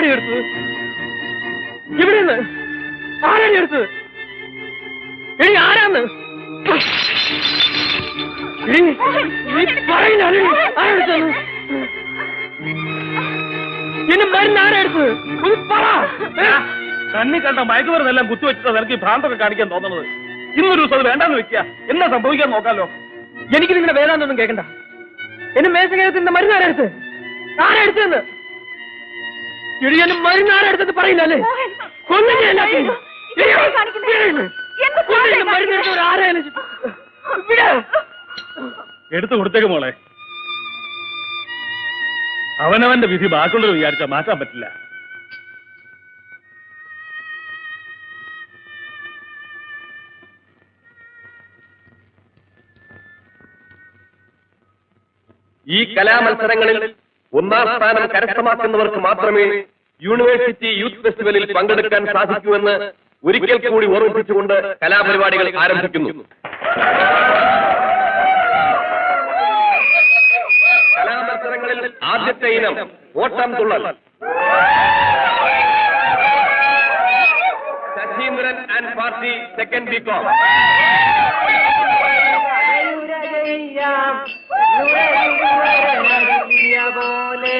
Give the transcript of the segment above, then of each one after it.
ആരാണ് എടുത്തത്? ഇവിടെ നിന്ന് ആരാണ് എടുത്തത്? എടി ആരാന്ന് പറയില്ല. ആരെടുത്തത്? എന്നെ മരുന്ന് ആരെടുത്തത്? പറ. കണ്ണി കണ്ട മയക്കുമരുന്നെല്ലാം കുത്തിവെച്ചിട്ട് നിനക്ക് ഈ ഭ്രാന്തൊക്കെ കാണിക്കാൻ തോന്നുന്നത്. ഇന്നൊരു ദിവസം അത് വേണ്ടാന്ന് വെക്കുക. എന്നാ സംഭവിക്കാൻ നോക്കാലോ. എനിക്ക് നിങ്ങളുടെ വേദാന്തൊന്നും കേൾക്കണ്ട. എന്നെ മേശകേരത്തിന്റെ മരുന്ന് ആരെടുത്ത്? ആരെടുത്തെന്ന് എടി എന്നെ മരുന്ന് ആരെടുത്തത് പറയില്ല അല്ലേ? എടുത്തു കൊടുത്തേക്ക് മോളെ. അവനവന്റെ വിധി ബാക്കിയുള്ളത് വിചാരിച്ചാൽ മാറ്റാൻ പറ്റില്ല. ഈ കലാമത്സരങ്ങളിൽ ഒന്നാം സ്ഥാനം കരസ്ഥമാക്കുന്നവർക്ക് മാത്രമേ യൂണിവേഴ്സിറ്റി യൂത്ത് ഫെസ്റ്റിവലിൽ പങ്കെടുക്കാൻ സാധിക്കൂവെന്ന് ഒരിക്കൽ കൂടി ഓർമ്മിപ്പിച്ചുകൊണ്ട് കലാപരിപാടികൾ ആരംഭിക്കുന്നു. കലാമത്സരങ്ങളിൽ ആദ്യത്തെ ഇനം ഓട്ടം തുള്ളൽ. Sasheendran and party second B Com. പോലെ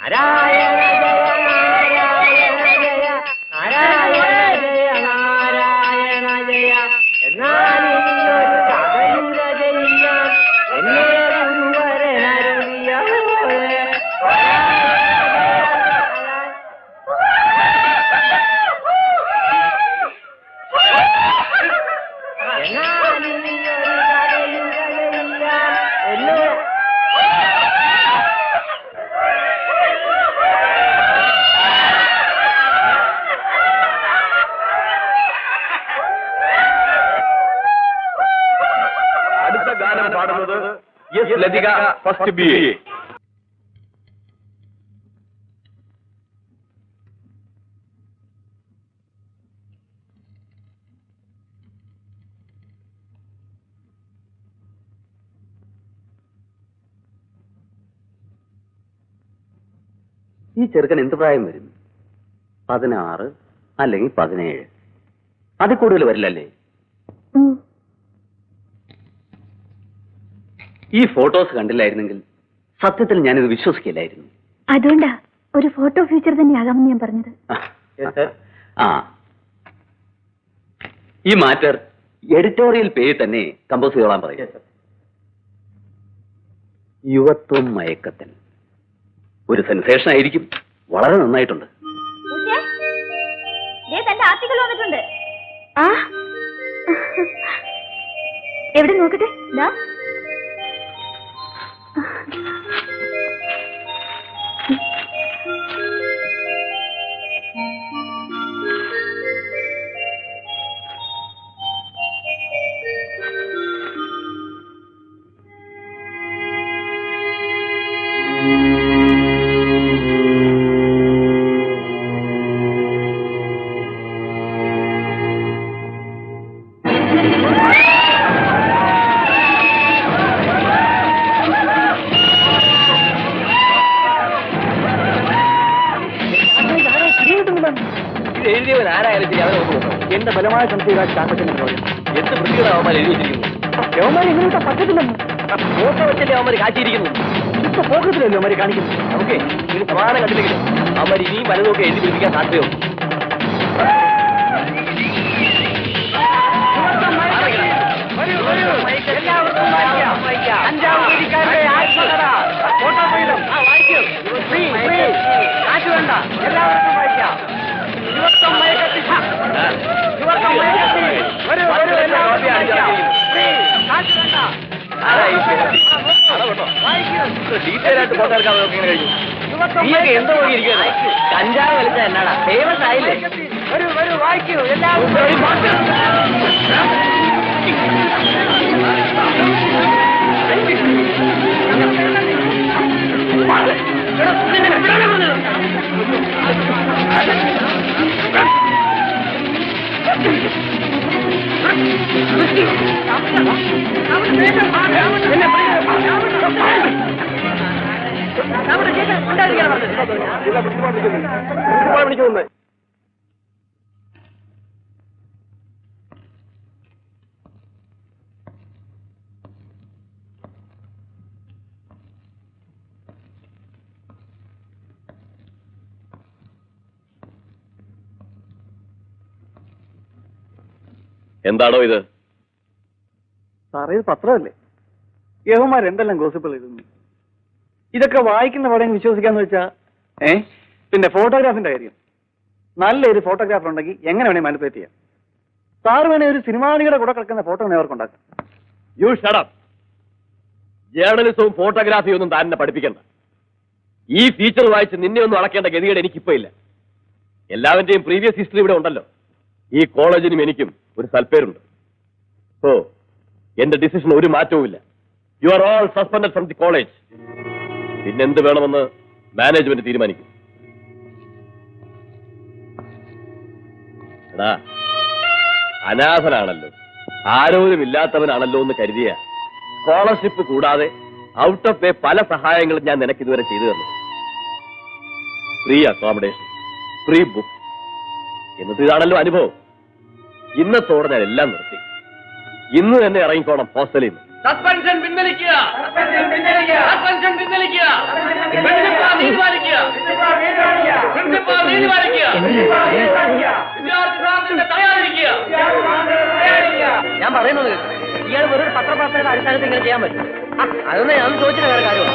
നാരായണ ജയ നാരായണ ജയ നാരായണ ജയ നാരായണ ജയ എന്നാലിനിയൊരു കഥയുര ചെയ്യാൻ എന്നെ ഗുരുവരനരുളിയ പോലെ എന്നാലിനിയൊരു കഥയുര ചെയ്യാൻ എന്നെ ഗാനം പാടുന്നത് S Latika first B A. ഈ ചെറുക്കൻ എന്ത് പ്രായം വരും? 16 അല്ലെങ്കിൽ 17. അതിൽ കൂടുതൽ വരില്ലല്ലേ? ഈ ഫോട്ടോസ് കണ്ടില്ലായിരുന്നെങ്കിൽ സത്യത്തിൽ ഞാനിത് വിശ്വസിക്കില്ലായിരുന്നു. അതുകൊണ്ടാ ഒരു ഫോട്ടോ ഫ്യൂച്ചർ തന്നെയാകാമെന്ന് ഞാൻ പറഞ്ഞത്. ആ ഈ മാറ്റർ എഡിറ്റോറിയൽ പേര് തന്നെ കമ്പോസ് ചെയ്തോളാൻ പറയും. യുവത്വം മയക്കത്തിൽ ഒരു സെൻസേഷൻ ആയിരിക്കും. വളരെ നന്നായിട്ടുണ്ട്. ആർട്ടിക്കിൾ വന്നിട്ടുണ്ട്. ആ എവിടെ നോക്കട്ടെ. എഴുതിയവൻ ആരായാലും ശരി അവരെ നോക്കുന്നു. എന്റെ ബലമായ സംശയമാണ് ശാസ്ത്രത്തിന്റെ പ്രയോജനം. എന്ത് വൃത്തിയുടെ അവന്മാർ എഴുതി വെച്ചിരിക്കുന്നു. അവന്മാർ എങ്ങനെയാ പറ്റത്തില്ലെന്ന് ഫോട്ടോ വെച്ചല്ലേ അവന്മാർ കാച്ചിരിക്കുന്നു. ഇപ്പൊ ഫോക്കസിലല്ലോ അവന്മാർ കാണിക്കുന്നു. നമുക്ക് ഇത് പ്രധാന കണ്ടില്ലെങ്കിലും അവന്മാർ ഇനിയും പലതൊക്കെ എഴുതി പിടിപ്പിക്കാൻ സാധ്യതയുണ്ട്. എല്ലാവർക്കും വായിക്കാം. ഡീറ്റെയിൽ ആയിട്ട് ഫോട്ടോ എടുക്കാൻ കഴിഞ്ഞു. നീയൊക്കെ എന്തോ നോക്കിയിരിക്കുന്നത്? കഞ്ചാവ് കളിച്ച എന്നാടാ ഫേമസ് ആയില്ലേ? വരൂ വരൂ വായിക്കൂ എല്ലാവരും. വിളിക്കുന്നു. എന്താണോ ഇത്? സാറേ ഇത് പത്രമല്ലേ? യഹോമാർ എന്തെല്ലാം ഗോസിപ്പുകൾ എഴുതുന്നു. ഇതൊക്കെ വായിക്കുന്ന പടം വിശ്വസിക്കാന്ന് വെച്ചാ പിന്നെ ഫോട്ടോഗ്രാഫിന്റെ കാര്യം. നല്ലൊരു ഫോട്ടോഗ്രാഫർ ഉണ്ടെങ്കിൽ എങ്ങനെ വേണേ മാനിപ്പുലേറ്റ് ചെയ്യാം. സാറ് വേണേ ഒരു സിനിമാണിയുടെ കൂടെ കിടക്കുന്ന ഫോട്ടോ വേണേ അവർക്ക് ഉണ്ടാക്കാം. You shut up. ജേർണലിസവും ഫോട്ടോഗ്രാഫിയും ഒന്നും താൻ എന്നെ പഠിപ്പിക്കണ്ട. ഈ ഫീച്ചർ വായിച്ച് നിന്നെ ഒന്നും അളക്കേണ്ട ഗതികേട് എനിക്കിപ്പോ ഇല്ല. എല്ലാവന്റെയും പ്രീവിയസ് ഹിസ്റ്ററി ഇവിടെ ഉണ്ടല്ലോ. ഈ കോളേജിനും എനിക്കും ഒരു സൽപ്പേരുണ്ട്. ഓ, എന്റെ ഡിസിഷൻ ഒരു മാറ്റവും ഇല്ല. You are all suspended from the college. പിന്നെന്ത് വേണമെന്ന് മാനേജ്മെന്റ് തീരുമാനിക്കും. എടാ, അനാഥനാണല്ലോ, ആരോരുമില്ലാത്തവനാണല്ലോ എന്ന് കരുതിയ സ്കോളർഷിപ്പ് കൂടാതെ ഔട്ട് ഓഫ് പേ പല സഹായങ്ങളും ഞാൻ നിനക്ക് ഇതുവരെ ചെയ്തു തന്നു. ഫ്രീ അക്കോമഡേഷൻ, ഫ്രീ ബുക്ക്, എന്നിട്ട് ഇതാണല്ലോ അനുഭവം. ഇന്നത്തോടെ ഞാൻ എല്ലാം നിർത്തി. ഇന്ന് തന്നെ ഇറങ്ങിക്കോണം ഹോസ്റ്റലിൽ നിന്ന്. സസ്പെൻഷൻ പിൻവലിക്കുക. സസ്പെൻഷൻ പിൻവലിക്കുക. പ്രിൻസിപ്പാൾ നീതി പാലിക്കുക. പ്രിൻസിപ്പാൾ നീതി പാലിക്കുക. വിദ്യാർത്ഥി ഭ്രാന്തിന്റെ തയ്യാറിരിക്കുക. ഞാൻ പറയുന്നത് ഇയാൾ വെറും പത്രപ്രവർത്തനയുടെ അടിസ്ഥാനത്തിൽ ഇങ്ങനെ ചെയ്യാൻ പറ്റും. അതൊന്നും ഞാൻ ചോദിച്ചിട്ട് വേറെ കാര്യമാണ്.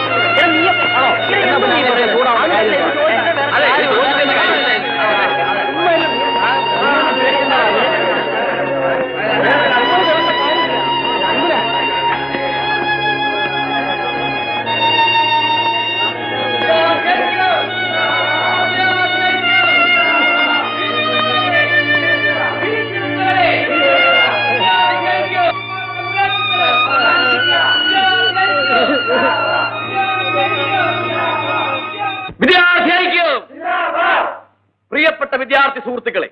പ്രിയപ്പെട്ട വിദ്യാർത്ഥി സുഹൃത്തുക്കളെ,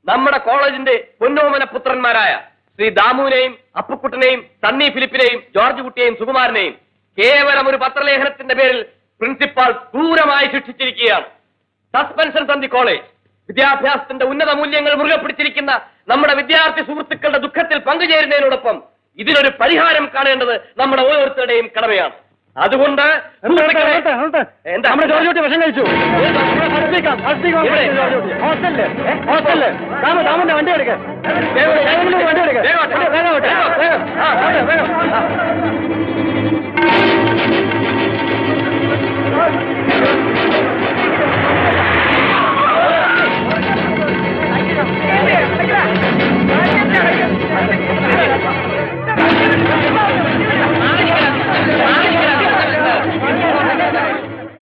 നമ്മുടെ കോളേജിന്റെ പൊന്നോമന പുത്രന്മാരായ ശ്രീ ദാമുവിനെയും അപ്പുക്കുട്ടനെയും സണ്ണി ഫിലിപ്പിനെയും ജോർജ് കുട്ടിയെയും സുകുമാരനെയും കേവലം ഒരു പത്രലേഖനത്തിന്റെ പേരിൽ പ്രിൻസിപ്പാൾ ക്രൂരമായി ശിക്ഷിച്ചിരിക്കുകയാണ്. Suspension from the college. വിദ്യാഭ്യാസത്തിന്റെ ഉന്നത മൂല്യങ്ങൾ മുറുകെ പിടിച്ചിരിക്കുന്ന നമ്മുടെ വിദ്യാർത്ഥി സുഹൃത്തുക്കളുടെ ദുഃഖത്തിൽ പങ്കുചേരുന്നതിനോടൊപ്പം ഇതിനൊരു പരിഹാരം കാണേണ്ടത് നമ്മുടെ ഓരോരുത്തരുടെയും കടമയാണ്. അതുകൊണ്ട് നമ്മുടെ ജോർജ് കുട്ടി വിഷം കഴിച്ചു. ദാമന്റെ വണ്ടി എടുക്ക. വണ്ടി എടുക്ക. വേഗം